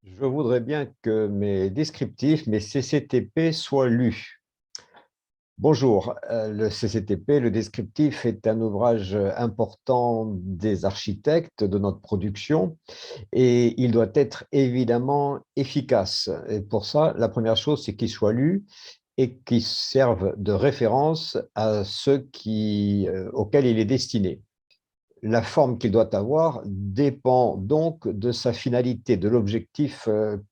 Je voudrais bien que mes descriptifs, mes CCTP soient lus. Bonjour, le CCTP, le descriptif, est un ouvrage important des architectes de notre production et il doit être évidemment efficace. Et pour ça, la première chose, c'est qu'il soit lu et qu'il serve de référence à auxquels il est destiné. La forme qu'il doit avoir dépend donc de sa finalité, de l'objectif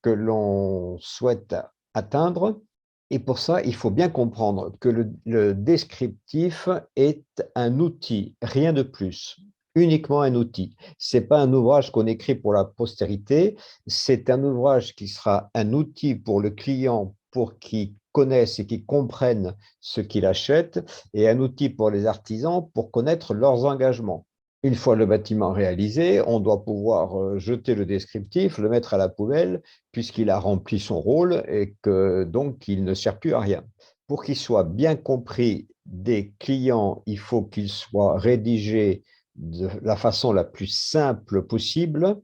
que l'on souhaite atteindre. Et pour ça, il faut bien comprendre que le descriptif est un outil, rien de plus, uniquement un outil. Ce n'est pas un ouvrage qu'on écrit pour la postérité, c'est un ouvrage qui sera un outil pour le client pour qu'il connaisse et qu'il comprenne ce qu'il achète, et un outil pour les artisans pour connaître leurs engagements. Une fois le bâtiment réalisé, on doit pouvoir jeter le descriptif, le mettre à la poubelle, puisqu'il a rempli son rôle et que donc il ne sert plus à rien. Pour qu'il soit bien compris des clients, il faut qu'il soit rédigé de la façon la plus simple possible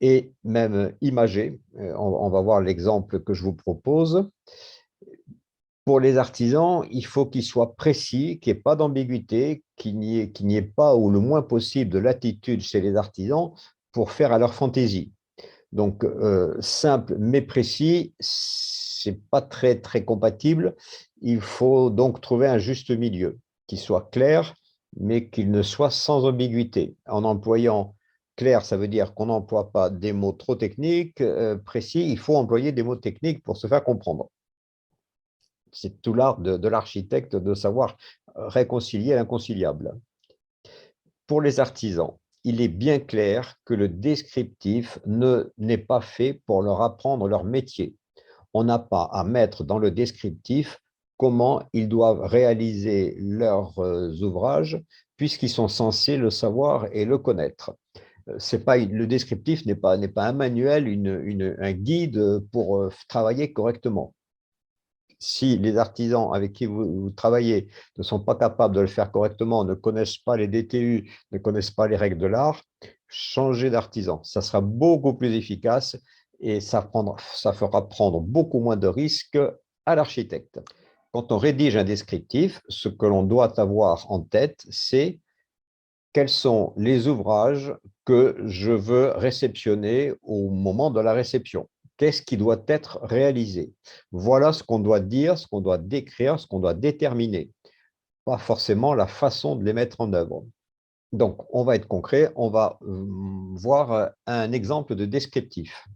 et même imagé. On va voir l'exemple que je vous propose. Pour les artisans, il faut qu'il soit précis, qu'il n'y ait pas d'ambiguïté, qu'il n'y ait pas ou le moins possible de latitude chez les artisans pour faire à leur fantaisie. Donc, simple mais précis, ce n'est pas très compatible. Il faut donc trouver un juste milieu qui soit clair, mais qu'il ne soit sans ambiguïté. En employant clair, ça veut dire qu'on n'emploie pas des mots trop techniques. Précis, il faut employer des mots techniques pour se faire comprendre. C'est tout l'art de l'architecte de savoir réconcilier l'inconciliable. Pour les artisans, il est bien clair que le descriptif n'est pas fait pour leur apprendre leur métier. On n'a pas à mettre dans le descriptif comment ils doivent réaliser leurs ouvrages, puisqu'ils sont censés le savoir et le connaître. Le descriptif n'est pas un manuel, un guide pour travailler correctement. Si les artisans avec qui vous travaillez ne sont pas capables de le faire correctement, ne connaissent pas les DTU, ne connaissent pas les règles de l'art, changez d'artisan. Ça sera beaucoup plus efficace et ça fera prendre beaucoup moins de risques à l'architecte. Quand on rédige un descriptif, ce que l'on doit avoir en tête, c'est quels sont les ouvrages que je veux réceptionner au moment de la réception. Qu'est-ce qui doit être réalisé? Voilà ce qu'on doit dire, ce qu'on doit décrire, ce qu'on doit déterminer, pas forcément la façon de les mettre en œuvre. Donc, on va être concret, on va voir un exemple de descriptif.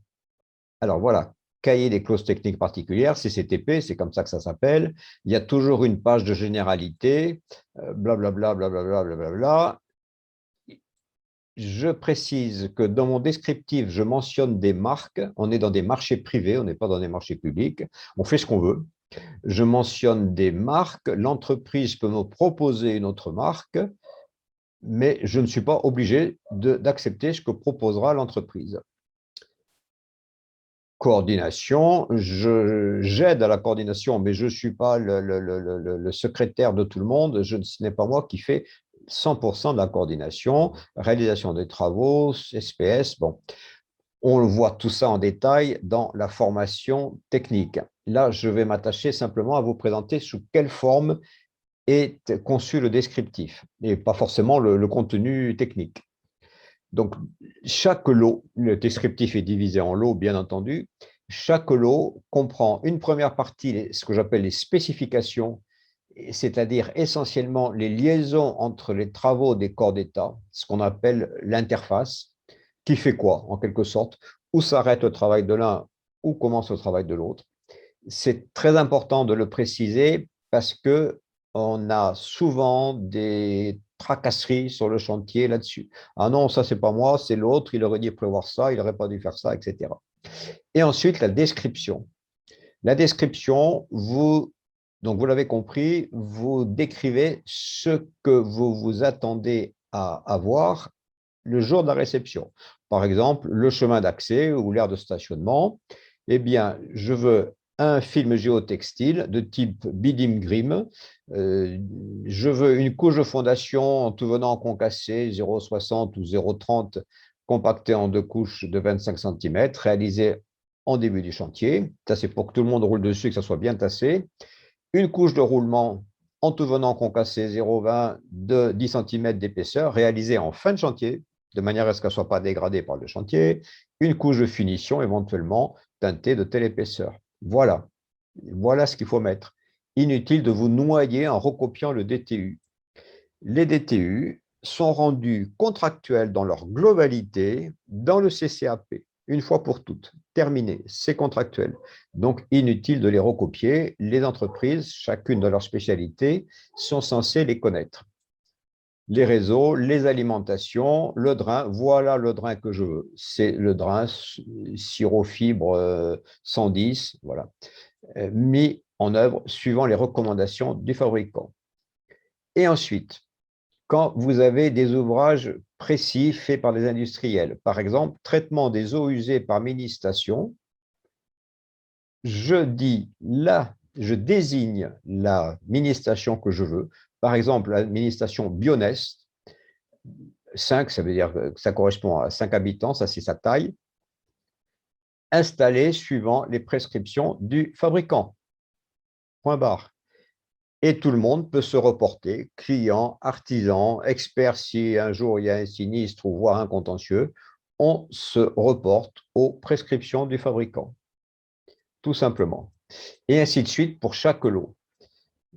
Alors voilà, cahier des clauses techniques particulières, CCTP, c'est comme ça que ça s'appelle. Il y a toujours une page de généralité, blablabla, blablabla, blablabla. Je précise que dans mon descriptif, je mentionne des marques. On est dans des marchés privés, on n'est pas dans des marchés publics. On fait ce qu'on veut. Je mentionne des marques. L'entreprise peut me proposer une autre marque, mais je ne suis pas obligé d'accepter ce que proposera l'entreprise. Coordination, j'aide à la coordination, mais je ne suis pas le secrétaire de tout le monde. Ce n'est pas moi qui fais 100% de la coordination, réalisation des travaux, SPS. Bon, on voit tout ça en détail dans la formation technique. Là, je vais m'attacher simplement à vous présenter sous quelle forme est conçu le descriptif et pas forcément le contenu technique. Donc, chaque lot, le descriptif est divisé en lots, bien entendu. Chaque lot comprend une première partie, ce que j'appelle les spécifications, c'est-à-dire essentiellement les liaisons entre les travaux des corps d'État, ce qu'on appelle l'interface, qui fait quoi, en quelque sorte, où s'arrête le travail de l'un, où commence le travail de l'autre. C'est très important de le préciser parce que on a souvent des tracasseries sur le chantier là-dessus. Ah non, ça, c'est pas moi, c'est l'autre, il aurait dû prévoir ça, il n'aurait pas dû faire ça, etc. Et ensuite, la description. La description, donc vous l'avez compris, vous décrivez ce que vous vous attendez à avoir le jour de la réception. Par exemple, le chemin d'accès ou l'aire de stationnement. Eh bien, je veux un film géotextile de type Bidim Grimm. Je veux une couche de fondation en tout venant concassé 0,60 ou 0,30 compacté en deux couches de 25 cm, réalisé en début du chantier. Ça, c'est pour que tout le monde roule dessus, que ça soit bien tassé. Une couche de roulement en tout venant concassé 0,20 de 10 cm d'épaisseur, réalisée en fin de chantier, de manière à ce qu'elle ne soit pas dégradée par le chantier. Une couche de finition, éventuellement teintée de telle épaisseur. Voilà. Voilà ce qu'il faut mettre. Inutile de vous noyer en recopiant le DTU. Les DTU sont rendus contractuels dans leur globalité dans le CCAP, une fois pour toutes. Terminé, c'est contractuel. Donc, inutile de les recopier. Les entreprises, chacune de leur spécialité, sont censées les connaître. Les réseaux, les alimentations, le drain, voilà le drain que je veux. C'est le drain sirop fibre 110, voilà, mis en œuvre suivant les recommandations du fabricant. Et ensuite, quand vous avez des ouvrages précis faits par les industriels, par exemple, traitement des eaux usées par mini-station, je désigne la mini-station que je veux, par exemple la mini-station Bionest, 5, ça veut dire que ça correspond à 5 habitants, ça c'est sa taille, installée suivant les prescriptions du fabricant. Point barre. Et tout le monde peut se reporter, client, artisan, expert si un jour il y a un sinistre ou voire un contentieux, on se reporte aux prescriptions du fabricant, tout simplement. Et ainsi de suite pour chaque lot.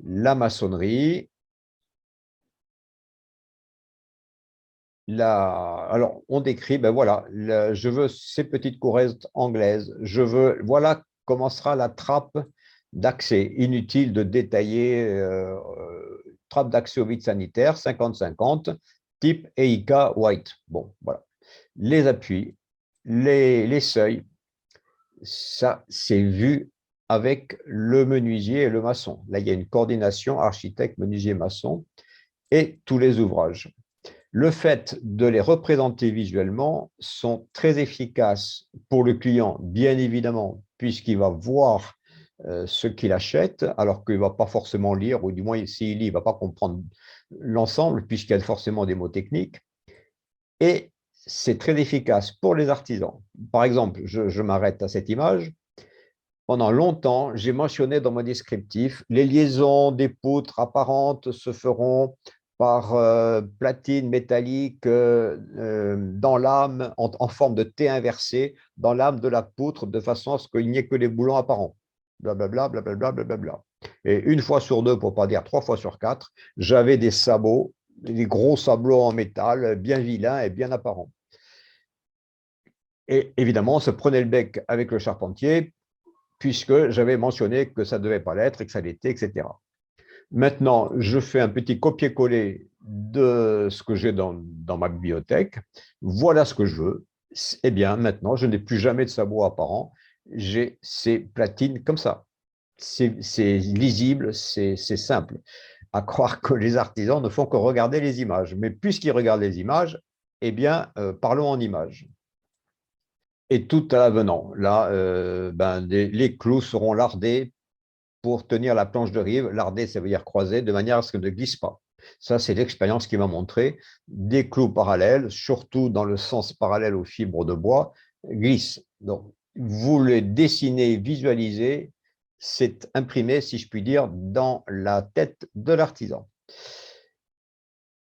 La maçonnerie, alors on décrit, ben voilà, je veux ces petites courettes anglaises, voilà comment sera la trappe d'accès. Inutile de détailler trappe d'accès au vide sanitaire, 50-50, type EIK White. Bon, voilà. Les appuis, les seuils, ça, c'est vu avec le menuisier et le maçon. Là, il y a une coordination architecte, menuisier, maçon et tous les ouvrages. Le fait de les représenter visuellement sont très efficaces pour le client, bien évidemment, puisqu'il va voir ce qu'il achète, alors qu'il ne va pas forcément lire, ou du moins s'il lit, il ne va pas comprendre l'ensemble, puisqu'il y a forcément des mots techniques. Et c'est très efficace pour les artisans. Par exemple, je m'arrête à cette image. Pendant longtemps, j'ai mentionné dans mon descriptif, les liaisons des poutres apparentes se feront par platine métallique dans l'âme, en forme de T inversé, dans l'âme de la poutre, de façon à ce qu'il n'y ait que les boulons apparents. Blablabla, blablabla, blablabla. Et une fois sur deux, pour ne pas dire 3 fois sur 4, j'avais des sabots, des gros sabots en métal, bien vilains et bien apparents. Et évidemment, on se prenait le bec avec le charpentier, puisque j'avais mentionné que ça ne devait pas l'être et que ça l'était, etc. Maintenant, je fais un petit copier-coller de ce que j'ai dans ma bibliothèque. Voilà ce que je veux. Eh bien, maintenant, je n'ai plus jamais de sabot apparent. J'ai ces platines comme ça. C'est lisible, c'est simple. À croire que les artisans ne font que regarder les images. Mais puisqu'ils regardent les images, eh bien, parlons en images. Et tout à l'avenant. Là, les clous seront lardés pour tenir la planche de rive. Lardé, ça veut dire croisé, de manière à ce qu'elle ne glisse pas. Ça, c'est l'expérience qui m'a montré. Des clous parallèles, surtout dans le sens parallèle aux fibres de bois, glissent. Donc, vous les dessinez, visualisez, c'est imprimé, si je puis dire, dans la tête de l'artisan.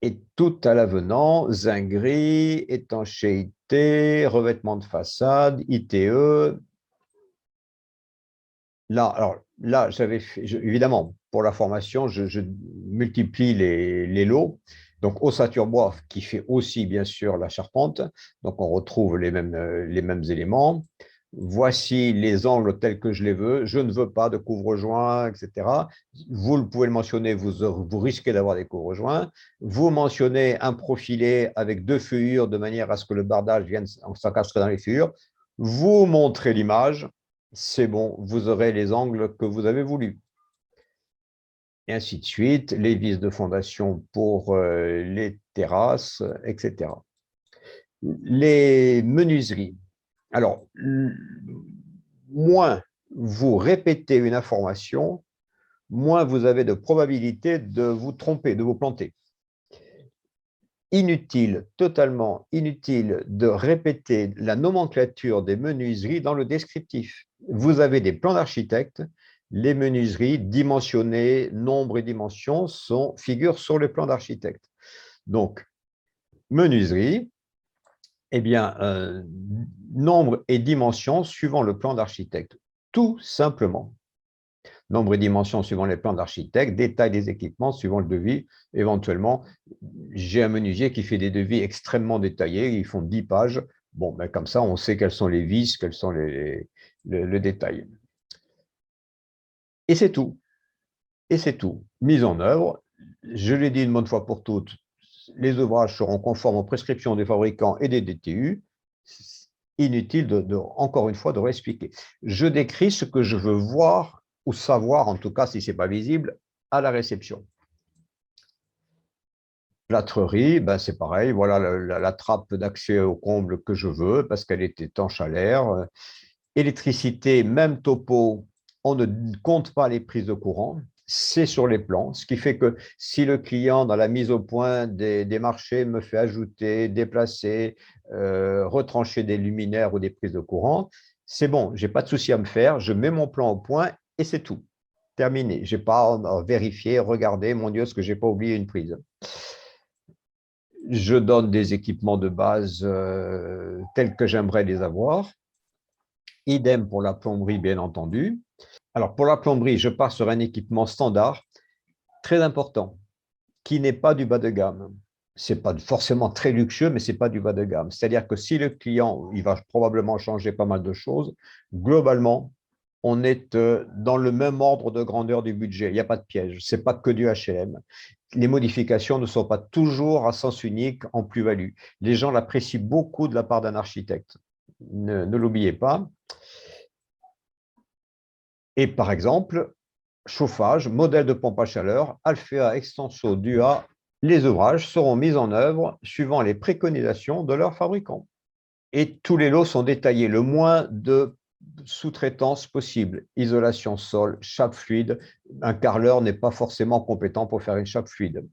Et tout à l'avenant, zinguerie, étanchéité, revêtement de façade, ITE. Là, évidemment, pour la formation, je multiplie les lots. Donc, ossature bois qui fait aussi, bien sûr, la charpente. Donc, on retrouve les mêmes éléments. Voici les angles tels que je les veux. Je ne veux pas de couvre-joint, etc. Vous pouvez le mentionner, vous risquez d'avoir des couvre-joints. Vous mentionnez un profilé avec 2 feuillures de manière à ce que le bardage vienne s'encastrer dans les feuillures. Vous montrez l'image, c'est bon, vous aurez les angles que vous avez voulu. Et ainsi de suite, les vis de fondation pour les terrasses, etc. Les menuiseries. Alors, moins vous répétez une information, moins vous avez de probabilité de vous tromper, de vous planter. inutile, totalement inutile de répéter la nomenclature des menuiseries dans le descriptif. Vous avez des plans d'architecte, les menuiseries dimensionnées, nombre et dimensions figurent sur le plan d'architecte. Donc, menuiserie, eh bien, nombre et dimensions suivant le plan d'architecte, tout simplement. Nombre et dimensions suivant les plans d'architecte, détail des équipements suivant le devis. Éventuellement, j'ai un menuisier qui fait des devis extrêmement détaillés, ils font 10 pages. Bon, ben comme ça, on sait quelles sont les vis, quels sont le détail. Et c'est tout. Et c'est tout. Mise en œuvre, je l'ai dit une bonne fois pour toutes, les ouvrages seront conformes aux prescriptions des fabricants et des DTU. Inutile, encore une fois, de réexpliquer. Je décris ce que je veux voir ou savoir, en tout cas si ce n'est pas visible, à la réception. Plâtrerie, ben c'est pareil, voilà la trappe d'accès au comble que je veux parce qu'elle est étanche à l'air. Électricité, même topo, on ne compte pas les prises de courant, c'est sur les plans, ce qui fait que si le client, dans la mise au point des marchés, me fait ajouter, déplacer, retrancher des luminaires ou des prises de courant, c'est bon, je n'ai pas de souci à me faire, je mets mon plan au point et c'est tout. Terminé. Je n'ai pas à vérifier, regarder, mon Dieu, est-ce que je n'ai pas oublié une prise. Je donne des équipements de base tels que j'aimerais les avoir. Idem pour la plomberie, bien entendu. Alors, pour la plomberie, je pars sur un équipement standard, très important, qui n'est pas du bas de gamme. Ce n'est pas forcément très luxueux, mais ce n'est pas du bas de gamme. C'est-à-dire que si le client, il va probablement changer pas mal de choses, globalement, on est dans le même ordre de grandeur du budget. Il n'y a pas de piège. Ce n'est pas que du H&M. Les modifications ne sont pas toujours à sens unique en plus-value. Les gens l'apprécient beaucoup de la part d'un architecte. Ne l'oubliez pas. Et par exemple, chauffage, modèle de pompe à chaleur, Alphea, Extenso, DUA, les ouvrages seront mis en œuvre suivant les préconisations de leurs fabricants. Et tous les lots sont détaillés, le moins de sous-traitance possible. Isolation sol, chape fluide. Un carreleur n'est pas forcément compétent pour faire une chape fluide.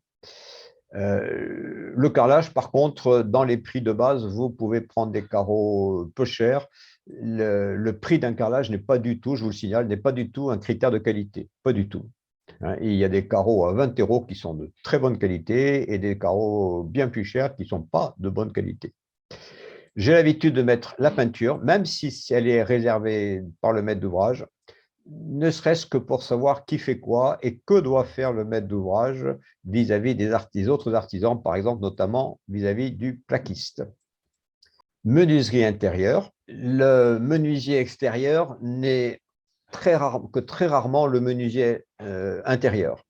Le carrelage, par contre, dans les prix de base, vous pouvez prendre des carreaux peu chers. Le prix d'un carrelage n'est pas du tout, je vous le signale, n'est pas du tout un critère de qualité. Pas du tout. Il y a des carreaux à 20 € qui sont de très bonne qualité et des carreaux bien plus chers qui ne sont pas de bonne qualité. J'ai l'habitude de mettre la peinture, même si elle est réservée par le maître d'ouvrage, ne serait-ce que pour savoir qui fait quoi et que doit faire le maître d'ouvrage vis-à-vis des autres artisans, par exemple, notamment vis-à-vis du plaquiste. Menuiserie intérieure. Le menuisier extérieur n'est que très rarement le menuisier intérieur.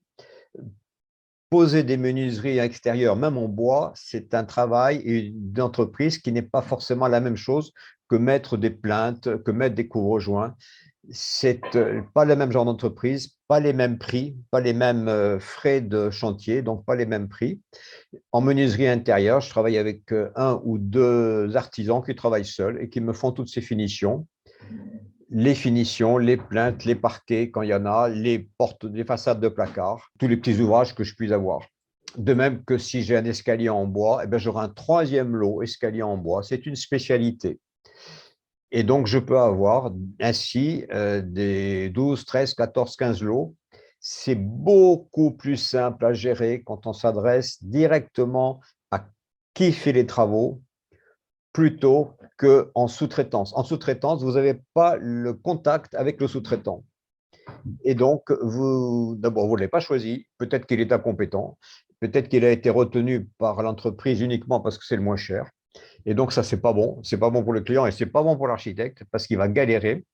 Poser des menuiseries extérieures, même en bois, c'est un travail d'entreprise qui n'est pas forcément la même chose que mettre des plinthes, que mettre des couvre-joints. C'est pas le même genre d'entreprise, pas les mêmes prix, pas les mêmes frais de chantier, donc pas les mêmes prix. En menuiserie intérieure, je travaille avec un ou deux artisans qui travaillent seuls et qui me font toutes ces finitions. Les finitions, les plinthes, les parquets quand il y en a, les portes, les façades de placard, tous les petits ouvrages que je puisse avoir. De même que si j'ai un escalier en bois, eh bien, j'aurai un troisième lot escalier en bois. C'est une spécialité. Et donc, je peux avoir ainsi des 12, 13, 14, 15 lots. C'est beaucoup plus simple à gérer quand on s'adresse directement à qui fait les travaux plutôt qu'en sous-traitance. En sous-traitance, vous n'avez pas le contact avec le sous-traitant. Et donc, d'abord, vous ne l'avez pas choisi. Peut-être qu'il est incompétent. Peut-être qu'il a été retenu par l'entreprise uniquement parce que c'est le moins cher. Et donc, ça, c'est pas bon. C'est pas bon pour le client et c'est pas bon pour l'architecte parce qu'il va galérer.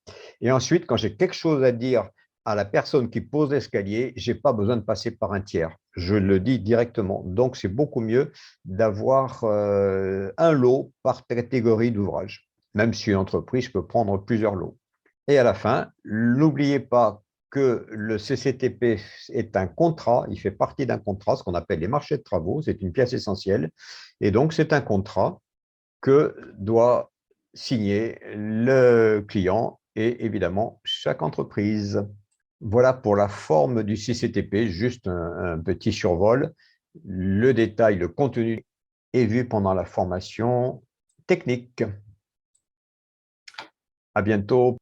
Et ensuite, quand j'ai quelque chose à dire à la personne qui pose l'escalier, j'ai pas besoin de passer par un tiers. Je le dis directement. Donc, c'est beaucoup mieux d'avoir un lot par catégorie d'ouvrage, même si une entreprise peut prendre plusieurs lots. Et à la fin, n'oubliez pas que le CCTP est un contrat, il fait partie d'un contrat, ce qu'on appelle les marchés de travaux, c'est une pièce essentielle. Et donc, c'est un contrat que doit signer le client et évidemment chaque entreprise. Voilà pour la forme du CCTP, juste un petit survol. Le détail, le contenu et vus pendant la formation technique. À bientôt.